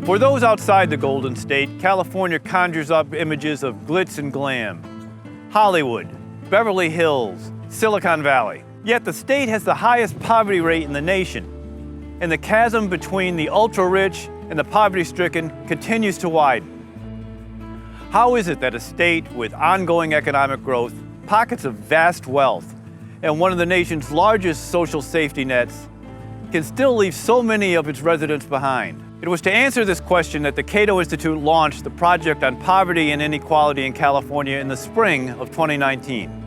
For those outside the Golden State, California conjures up images of glitz and glam. Hollywood, Beverly Hills, Silicon Valley. Yet the state has the highest poverty rate in the nation, and the chasm between the ultra-rich and the poverty-stricken continues to widen. How is it that a state with ongoing economic growth, pockets of vast wealth, and one of the nation's largest social safety nets can still leave so many of its residents behind? It was to answer this question that the Cato Institute launched the Project on Poverty and Inequality in California in the spring of 2019.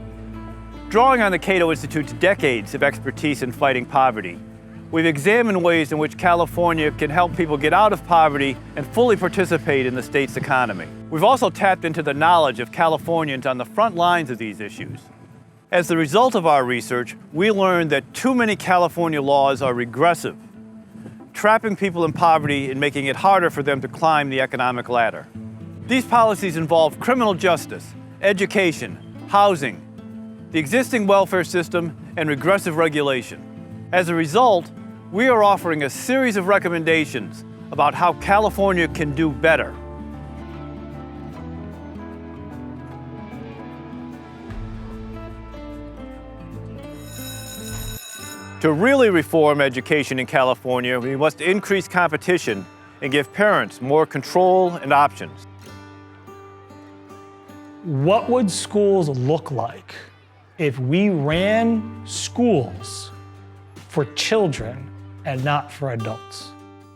Drawing on the Cato Institute's decades of expertise in fighting poverty, we've examined ways in which California can help people get out of poverty and fully participate in the state's economy. We've also tapped into the knowledge of Californians on the front lines of these issues. As the result of our research, we learned that too many California laws are regressive, trapping people in poverty and making it harder for them to climb the economic ladder. These policies involve criminal justice, education, housing, the existing welfare system, and regressive regulation. As a result, we are offering a series of recommendations about how California can do better. To really reform education in California, we must increase competition and give parents more control and options. What would schools look like if we ran schools for children and not for adults?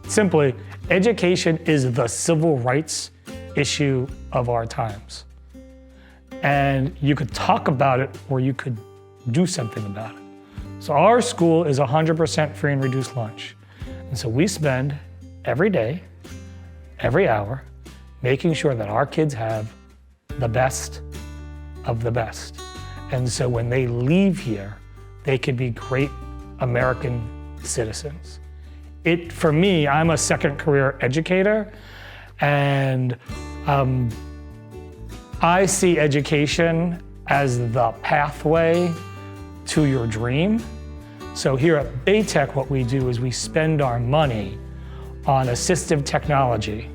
Simply, education is the civil rights issue of our times. And you could talk about it or you could do something about it. So our school is 100% free and reduced lunch. And so we spend every day, every hour, making sure that our kids have the best of the best. And so when they leave here, they can be great American citizens. For me, I'm a second career educator, and I see education as the pathway to your dream. So here at Baytech, what we do is we spend our money on assistive technology,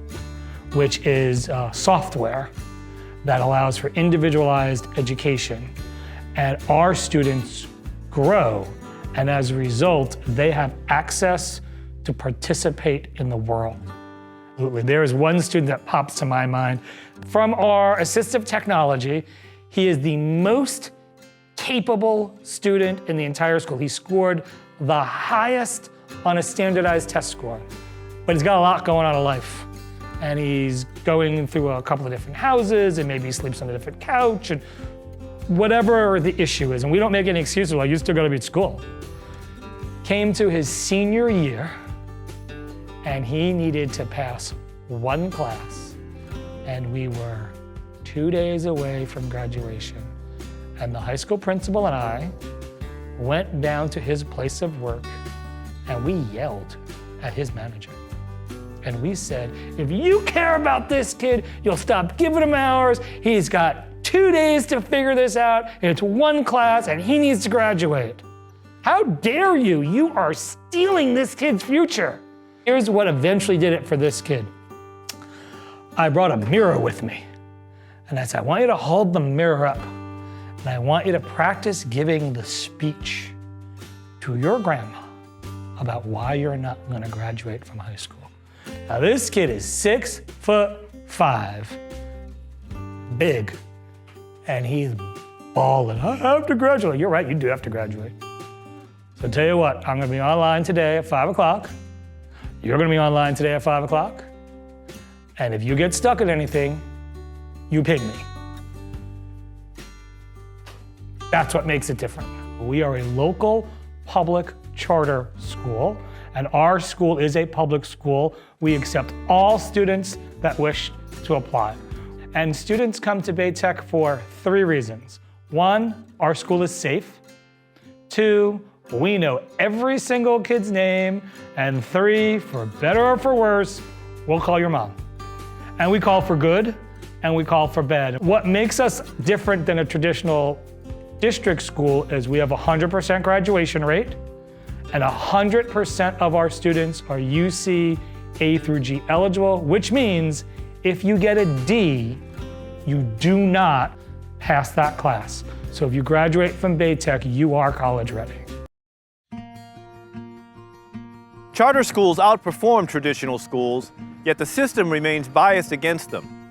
which is software that allows for individualized education. And our students grow, and as a result, they have access to participate in the world. There is one student that pops to my mind. From our assistive technology, he is the most capable student in the entire school. He scored the highest on a standardized test score, but he's got a lot going on in life. And he's going through a couple of different houses, and maybe he sleeps on a different couch, and whatever the issue is. And we don't make any excuses, like, you still gotta be at school. Came to his senior year, and he needed to pass one class, and we were 2 days away from graduation. And the high school principal and I went down to his place of work, and we yelled at his manager. And we said, if you care about this kid, you'll stop giving him hours. He's got 2 days to figure this out, and it's one class, and he needs to graduate. How dare you? You are stealing this kid's future. Here's what eventually did it for this kid. I brought a mirror with me, and I said, I want you to hold the mirror up, and I want you to practice giving the speech to your grandma about why you're not gonna graduate from high school. Now this kid is 6'5", big, and he's bawling, I have to graduate. You're right, you do have to graduate. So tell you what, I'm gonna be online today at 5 o'clock. You're gonna be online today at 5 o'clock. And if you get stuck at anything, you ping me. That's what makes it different. We are a local public charter school, and our school is a public school. We accept all students that wish to apply. And students come to Baytech for 3 reasons. 1, our school is safe. 2, we know every single kid's name. And 3, for better or for worse, we'll call your mom. And we call for good, and we call for bad. What makes us different than a traditional district school is we have a 100% graduation rate, and 100% of our students are UC A through G eligible, which means if you get a D, you do not pass that class. So if you graduate from Baytech, you are college ready. Charter schools outperform traditional schools, yet the system remains biased against them.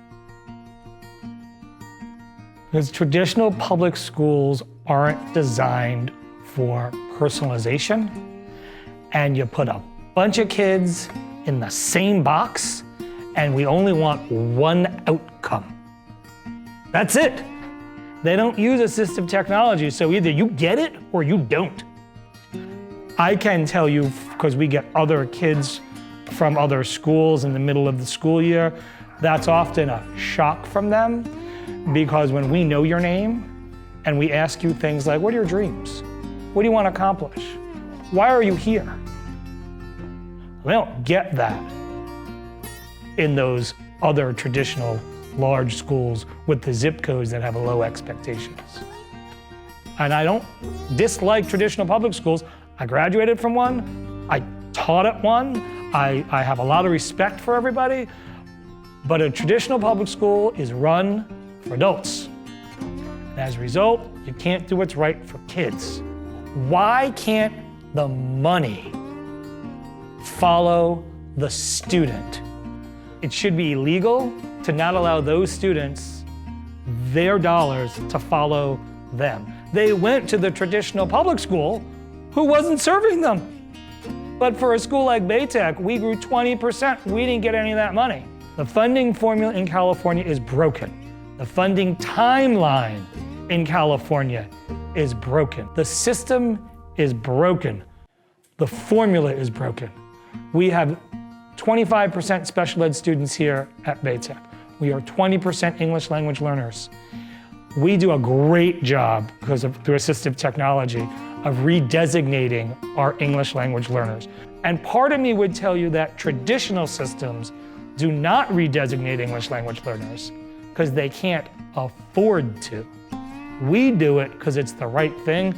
Because traditional public schools aren't designed for personalization, and you put a bunch of kids in the same box, and we only want one outcome. That's it. They don't use assistive technology, so either you get it or you don't. I can tell you, because we get other kids from other schools in the middle of the school year, that's often a shock from them, because when we know your name and we ask you things like, what are your dreams? What do you want to accomplish? Why are you here? They don't get that in those other traditional large schools with the zip codes that have low expectations. And I don't dislike traditional public schools. I graduated from one, I taught at one, I have a lot of respect for everybody, but a traditional public school is run for adults. And as a result, you can't do what's right for kids. Why can't the money follow the student? It should be illegal to not allow those students their dollars to follow them. They went to the traditional public school who wasn't serving them. But for a school like Baytech, we grew 20%. We didn't get any of that money. The funding formula in California is broken. The funding timeline in California is broken. The system is broken. The formula is broken. We have 25% special ed students here at Baytech. We are 20% English language learners. We do a great job, because of through assistive technology, of redesignating our English language learners. And part of me would tell you that traditional systems do not redesignate English language learners because they can't afford to. We do it because it's the right thing,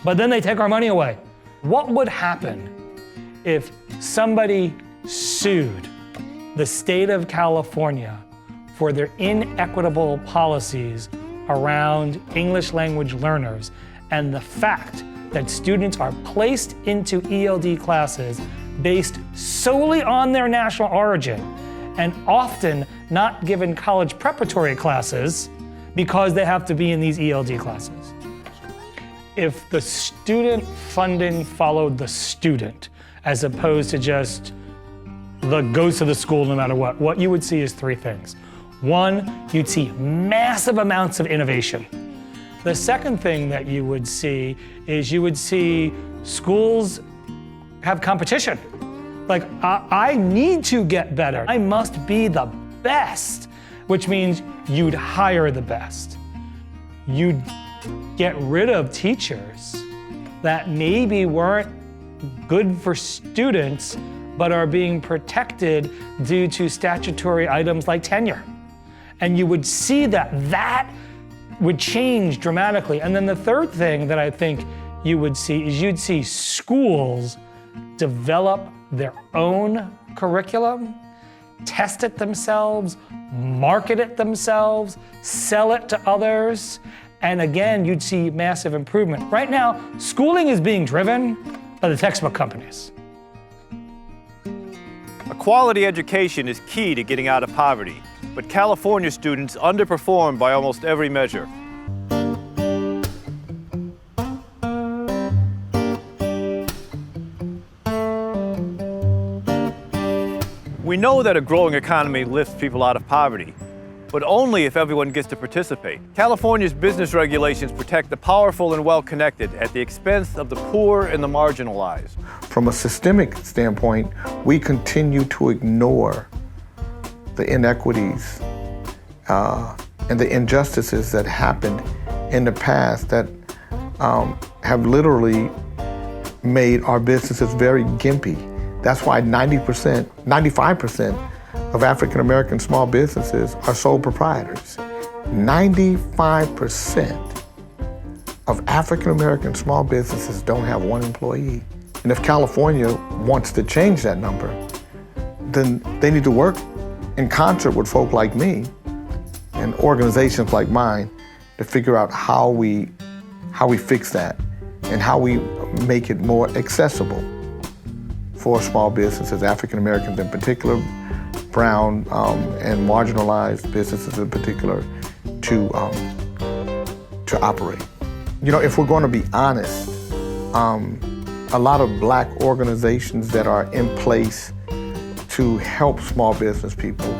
but then they take our money away. What would happen if somebody sued the state of California for their inequitable policies around English language learners and the fact that students are placed into ELD classes based solely on their national origin and often not given college preparatory classes because they have to be in these ELD classes? If the student funding followed the student as opposed to just the goes to the school no matter what you would see is three things. One, you'd see massive amounts of innovation. The second thing that you would see is you would see schools have competition. Like, I need to get better. I must be the best, which means you'd hire the best. You'd get rid of teachers that maybe weren't good for students, but are being protected due to statutory items like tenure. And you would see that would change dramatically. And then the third thing that I think you would see is you'd see schools develop their own curriculum, test it themselves, market it themselves, sell it to others, and again, you'd see massive improvement. Right now, schooling is being driven by the textbook companies. A quality education is key to getting out of poverty, but California students underperform by almost every measure. We know that a growing economy lifts people out of poverty, but only if everyone gets to participate. California's business regulations protect the powerful and well-connected at the expense of the poor and the marginalized. From a systemic standpoint, we continue to ignore the inequities and the injustices that happened in the past that have literally made our businesses very gimpy. That's why 95% of African-American small businesses are sole proprietors. 95% of African-American small businesses don't have one employee. And if California wants to change that number, then they need to work in concert with folk like me and organizations like mine to figure out how we fix that and how we make it more accessible for small businesses, African Americans in particular, brown and marginalized businesses in particular, to operate. You know, if we're going to be honest, a lot of black organizations that are in place to help small business people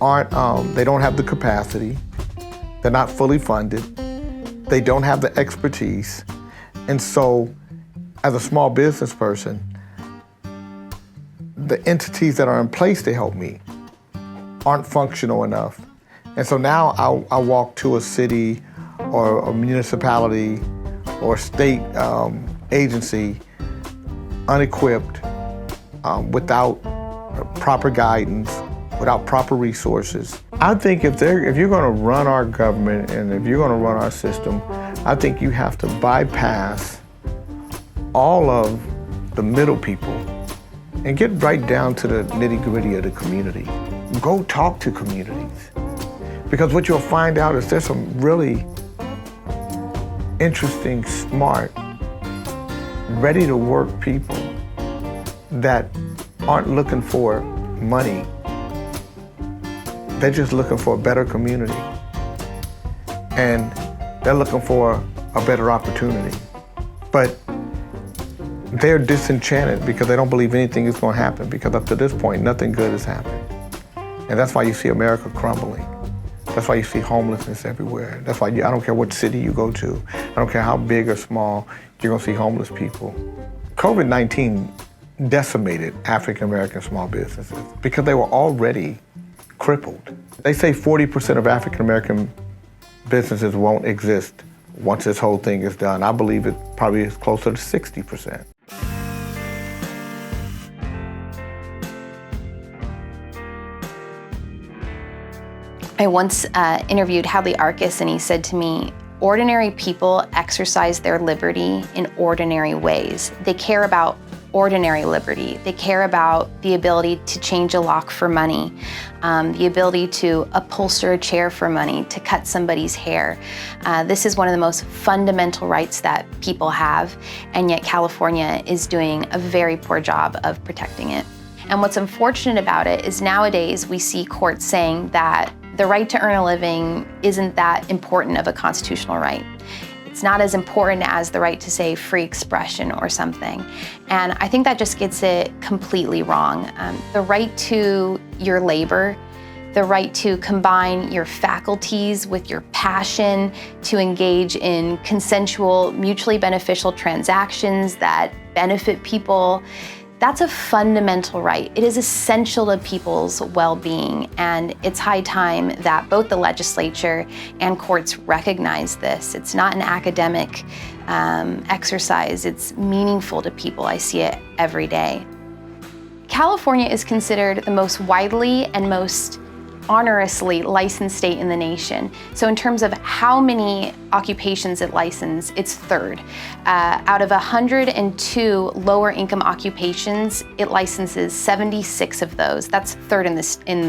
aren't, they don't have the capacity, they're not fully funded, they don't have the expertise, and so as a small business person, the entities that are in place to help me aren't functional enough. And so now I walk to a city or a municipality or state agency unequipped, without proper guidance, without proper resources. I think if you're going to run our government and if you're going to run our system, I think you have to bypass all of the middle people and get right down to the nitty-gritty of the community. Go talk to communities. Because what you'll find out is there's some really interesting, smart, ready-to-work people that aren't looking for money. They're just looking for a better community. And they're looking for a better opportunity. But they're disenchanted because they don't believe anything is going to happen, because up to this point, nothing good has happened. And that's why you see America crumbling. That's why you see homelessness everywhere. That's why I don't care what city you go to. I don't care how big or small, you're going to see homeless people. COVID-19 decimated African-American small businesses because they were already crippled. They say 40% of African-American businesses won't exist once this whole thing is done. I believe it probably is closer to 60%. I once interviewed Hadley Arkes, and he said to me, ordinary people exercise their liberty in ordinary ways. They care about ordinary liberty. They care about the ability to change a lock for money, the ability to upholster a chair for money, to cut somebody's hair. This is one of the most fundamental rights that people have, and yet California is doing a very poor job of protecting it. And what's unfortunate about it is nowadays we see courts saying that the right to earn a living isn't that important of a constitutional right. It's not as important as the right to, say, free expression or something. And I think that just gets it completely wrong. The right to your labor, the right to combine your faculties with your passion, to engage in consensual, mutually beneficial transactions that benefit people, that's a fundamental right. It is essential to people's well-being, and it's high time that both the legislature and courts recognize this. It's not an academic exercise, it's meaningful to people. I see it every day. California is considered the most widely and most honorously licensed state in the nation. So in terms of how many occupations it licenses, it's third. Out of 102 lower income occupations, it licenses 76 of those. That's third in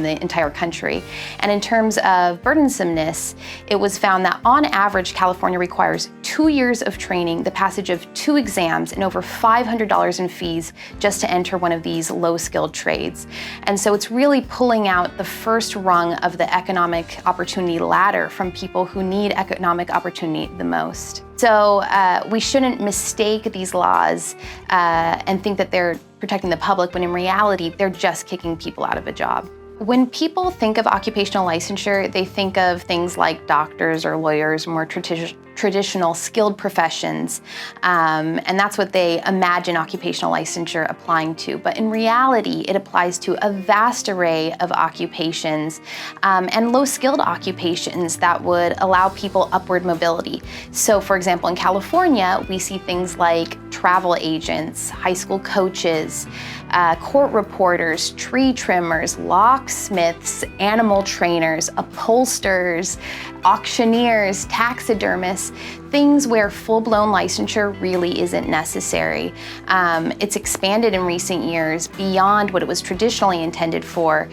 the entire country. And in terms of burdensomeness, it was found that on average, California requires 2 years of training, the passage of 2 exams, and over $500 in fees just to enter one of these low-skilled trades. And so it's really pulling out the first rung of the economic opportunity ladder from people who need economic opportunity the most. So we shouldn't mistake these laws and think that they're protecting the public when in reality, they're just kicking people out of a job. When people think of occupational licensure, they think of things like doctors or lawyers, more traditional skilled professions, and that's what they imagine occupational licensure applying to. But in reality, it applies to a vast array of occupations and low-skilled occupations that would allow people upward mobility. So for example, in California, we see things like travel agents, high school coaches, court reporters, tree trimmers, locksmiths, animal trainers, upholsterers, auctioneers, taxidermists, things where full-blown licensure really isn't necessary. It's expanded in recent years beyond what it was traditionally intended for,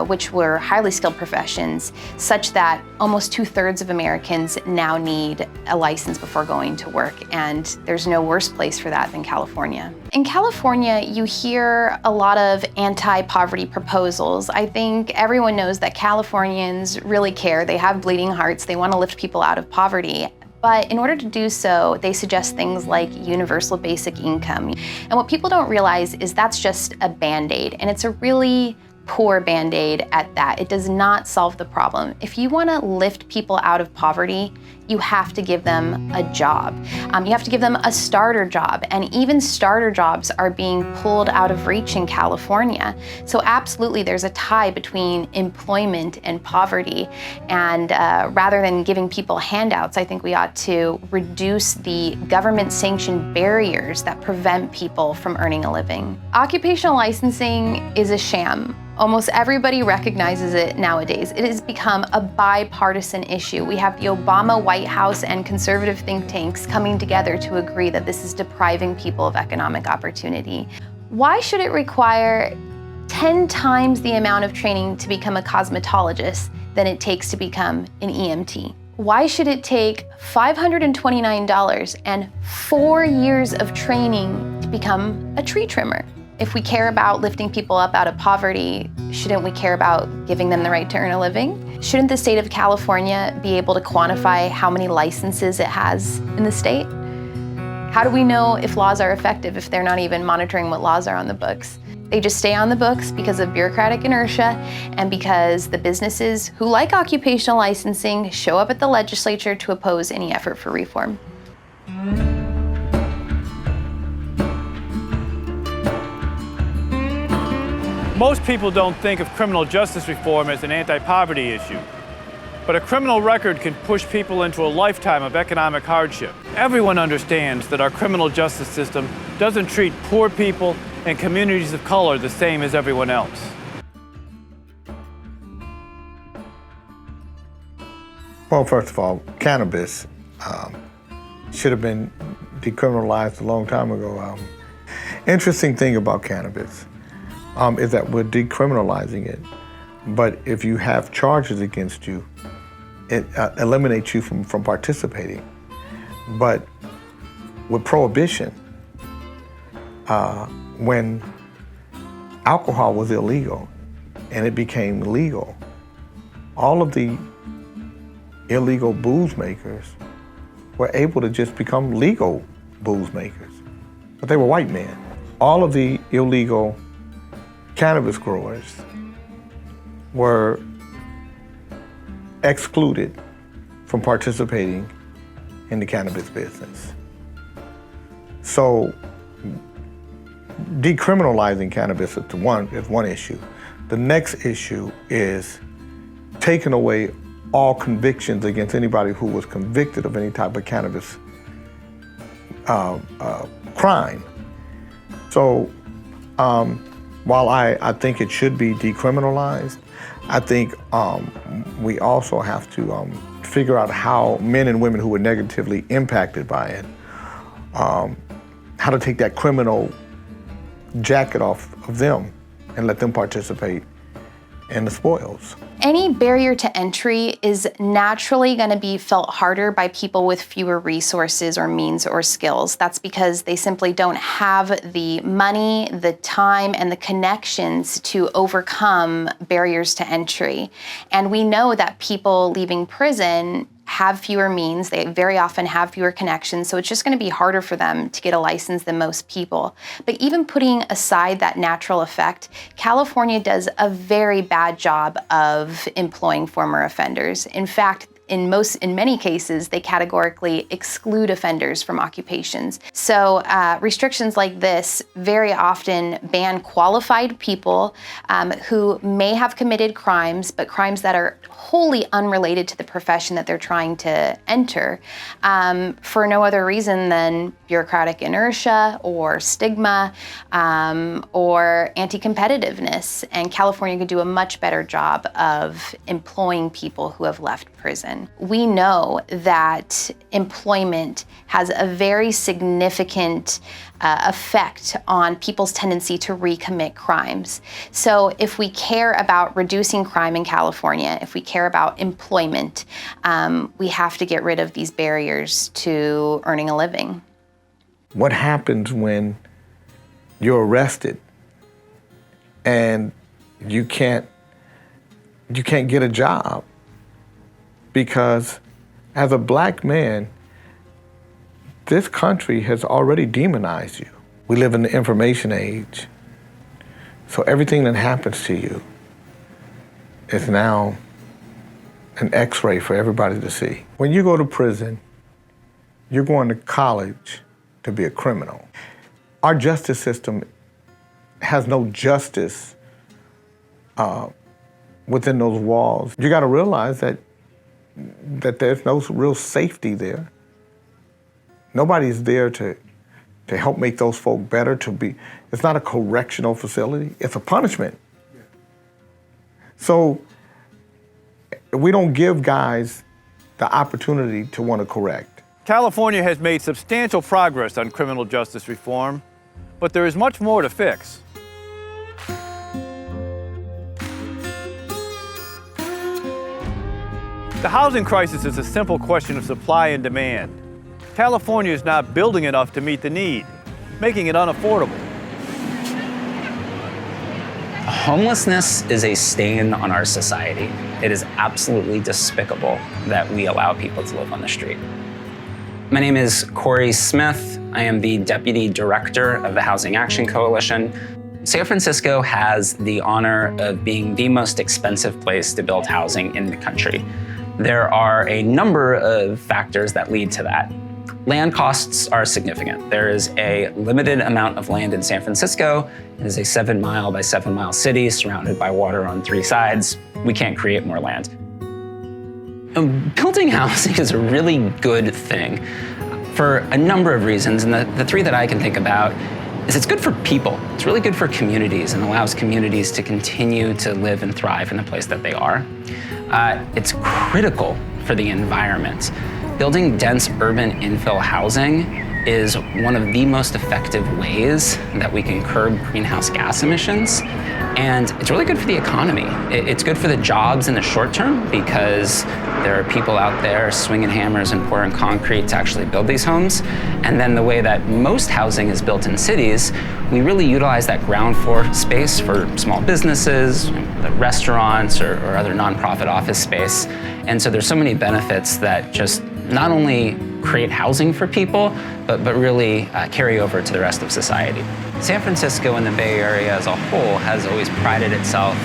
which were highly skilled professions, such that almost 2/3 of Americans now need a license before going to work, and there's no worse place for that than California. In California, you hear a lot of anti-poverty proposals. I think everyone knows that Californians really care. They have bleeding hearts. They want to lift people out of poverty. But in order to do so, they suggest things like universal basic income. And what people don't realize is that's just a Band-Aid, and it's a really poor Band-Aid at that. It does not solve the problem. If you want to lift people out of poverty, you have to give them a job. You have to give them a starter job, and even starter jobs are being pulled out of reach in California. So absolutely, there's a tie between employment and poverty, and rather than giving people handouts, I think we ought to reduce the government-sanctioned barriers that prevent people from earning a living. Occupational licensing is a sham. Almost everybody recognizes it nowadays. It has become a bipartisan issue. We have the Obama White House and conservative think tanks coming together to agree that this is depriving people of economic opportunity. Why should it require 10 times the amount of training to become a cosmetologist than it takes to become an EMT? Why should it take $529 and 4 years of training to become a tree trimmer? If we care about lifting people up out of poverty, shouldn't we care about giving them the right to earn a living? Shouldn't the state of California be able to quantify how many licenses it has in the state? How do we know if laws are effective if they're not even monitoring what laws are on the books? They just stay on the books because of bureaucratic inertia and because the businesses who like occupational licensing show up at the legislature to oppose any effort for reform. Most people don't think of criminal justice reform as an anti-poverty issue. But a criminal record can push people into a lifetime of economic hardship. Everyone understands that our criminal justice system doesn't treat poor people and communities of color the same as everyone else. Well, first of all, cannabis should have been decriminalized a long time ago. Interesting thing about cannabis is that we're decriminalizing it, but if you have charges against you, it eliminates you from participating. But with prohibition, when alcohol was illegal and it became legal, all of the illegal booze makers were able to just become legal booze makers, but they were white men. All of the illegal cannabis growers were excluded from participating in the cannabis business. So decriminalizing cannabis is one issue. The next issue is taking away all convictions against anybody who was convicted of any type of cannabis crime. So while I think it should be decriminalized, I think we also have to figure out how men and women who were negatively impacted by it, how to take that criminal jacket off of them and let them participate in the spoils. Any barrier to entry is naturally going to be felt harder by people with fewer resources or means or skills. That's because they simply don't have the money, the time, and the connections to overcome barriers to entry. And we know that people leaving prison have fewer means, they very often have fewer connections, so it's just going to be harder for them to get a license than most people. But even putting aside that natural effect, California does a very bad job of employing former offenders. In fact, in many cases, they categorically exclude offenders from occupations. So restrictions like this very often ban qualified people who may have committed crimes, but crimes that are wholly unrelated to the profession that they're trying to enter, for no other reason than bureaucratic inertia or stigma or anti-competitiveness. And California could do a much better job of employing people who have left prison. We know that employment has a very significant effect on people's tendency to recommit crimes. So if we care about reducing crime in California, if we care about employment, we have to get rid of these barriers to earning a living. What happens when you're arrested and you can't get a job? Because as a black man, this country has already demonized you. We live in the information age. So everything that happens to you is now an X-ray for everybody to see. When you go to prison, you're going to college to be a criminal. Our justice system has no justice within those walls. You gotta realize that there's no real safety there. Nobody's there to help make those folk better, it's not a correctional facility, it's a punishment. So we don't give guys the opportunity to want to correct. California has made substantial progress on criminal justice reform, but there is much more to fix. The housing crisis is a simple question of supply and demand. California is not building enough to meet the need, making it unaffordable. Homelessness is a stain on our society. It is absolutely despicable that we allow people to live on the street. My name is Corey Smith. I am the Deputy Director of the Housing Action Coalition. San Francisco has the honor of being the most expensive place to build housing in the country. There are a number of factors that lead to that. Land costs are significant. There is a limited amount of land in San Francisco. It is a 7-mile by 7-mile city surrounded by water on 3 sides. We can't create more land. Building housing is a really good thing for a number of reasons, and the 3 that I can think about is it's good for people. It's really good for communities and allows communities to continue to live and thrive in the place that they are. It's critical for the environment. Building dense urban infill housing is one of the most effective ways that we can curb greenhouse gas emissions. And it's really good for the economy. It's good for the jobs in the short term because there are people out there swinging hammers and pouring concrete to actually build these homes. And then the way that most housing is built in cities, we really utilize that ground floor space for small businesses, restaurants, or other nonprofit office space. And so there's so many benefits that just not only create housing for people, but really carry over to the rest of society. San Francisco and the Bay Area as a whole has always prided itself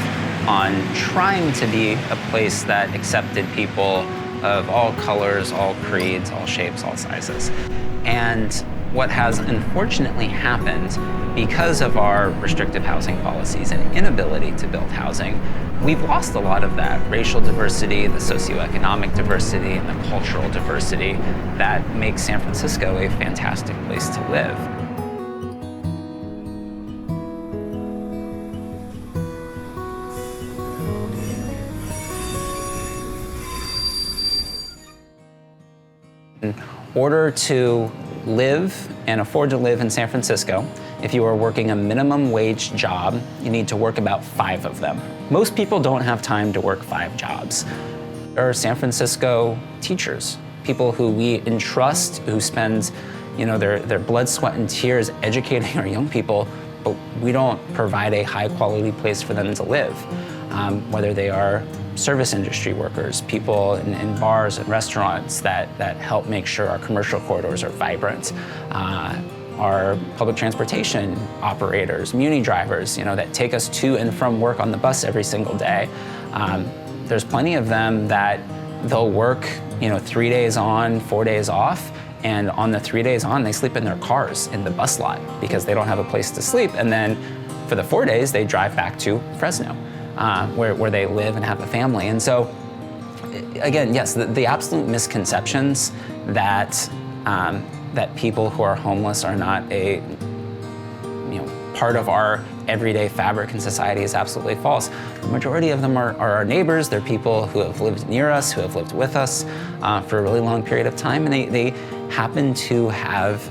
on trying to be a place that accepted people of all colors, all creeds, all shapes, all sizes. And what has unfortunately happened because of our restrictive housing policies and inability to build housing, we've lost a lot of that racial diversity, the socioeconomic diversity, and the cultural diversity that makes San Francisco a fantastic place to live. In order to live and afford to live in San Francisco, if you are working a minimum wage job, you need to work about 5 of them. Most people don't have time to work 5 jobs. There are San Francisco teachers, people who we entrust, who spend their blood, sweat, and tears educating our young people, but we don't provide a high quality place for them to live. Whether they are service industry workers, people in bars and restaurants that help make sure our commercial corridors are vibrant, our public transportation operators, muni drivers, that take us to and from work on the bus every single day. There's plenty of them that they'll work, 3 days on, 4 days off, and on the 3 days on, they sleep in their cars in the bus lot because they don't have a place to sleep. And then for the 4 days, they drive back to Fresno, where they live and have a family. And so, again, yes, the absolute misconceptions that people who are homeless are not a part of our everyday fabric in society is absolutely false. The majority of them are our neighbors. They're people who have lived near us, who have lived with us for a really long period of time, and they happen to have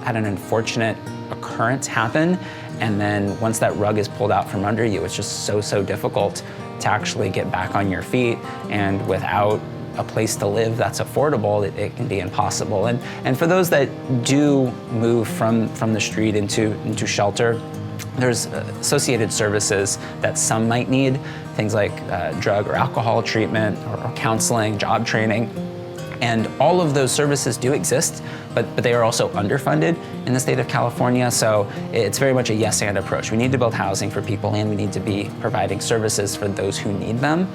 had an unfortunate occurrence happen, and then once that rug is pulled out from under you, it's just so difficult to actually get back on your feet, and without a place to live that's affordable, it can be impossible. And for those that do move from the street into shelter, there's associated services that some might need, things like drug or alcohol treatment or counseling, job training. And all of those services do exist, but they are also underfunded in the state of California, so it's very much a yes and approach. We need to build housing for people, and we need to be providing services for those who need them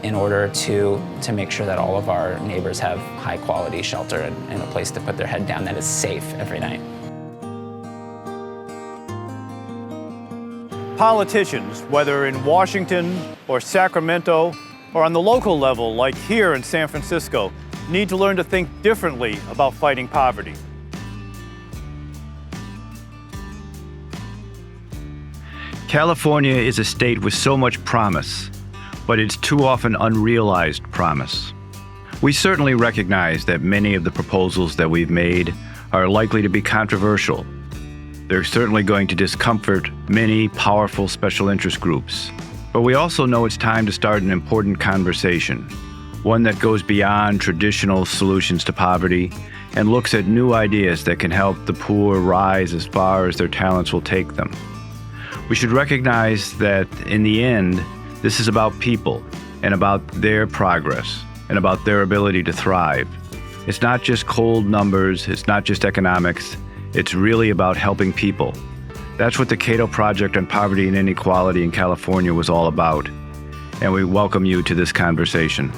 in order to make sure that all of our neighbors have high quality shelter and a place to put their head down that is safe every night. Politicians, whether in Washington or Sacramento or on the local level like here in San Francisco, need to learn to think differently about fighting poverty. California is a state with so much promise, but it's too often unrealized promise. We certainly recognize that many of the proposals that we've made are likely to be controversial. They're certainly going to discomfort many powerful special interest groups. But we also know it's time to start an important conversation, one that goes beyond traditional solutions to poverty and looks at new ideas that can help the poor rise as far as their talents will take them. We should recognize that in the end, this is about people and about their progress and about their ability to thrive. It's not just cold numbers, it's not just economics, it's really about helping people. That's what the Cato Project on Poverty and Inequality in California was all about, and we welcome you to this conversation.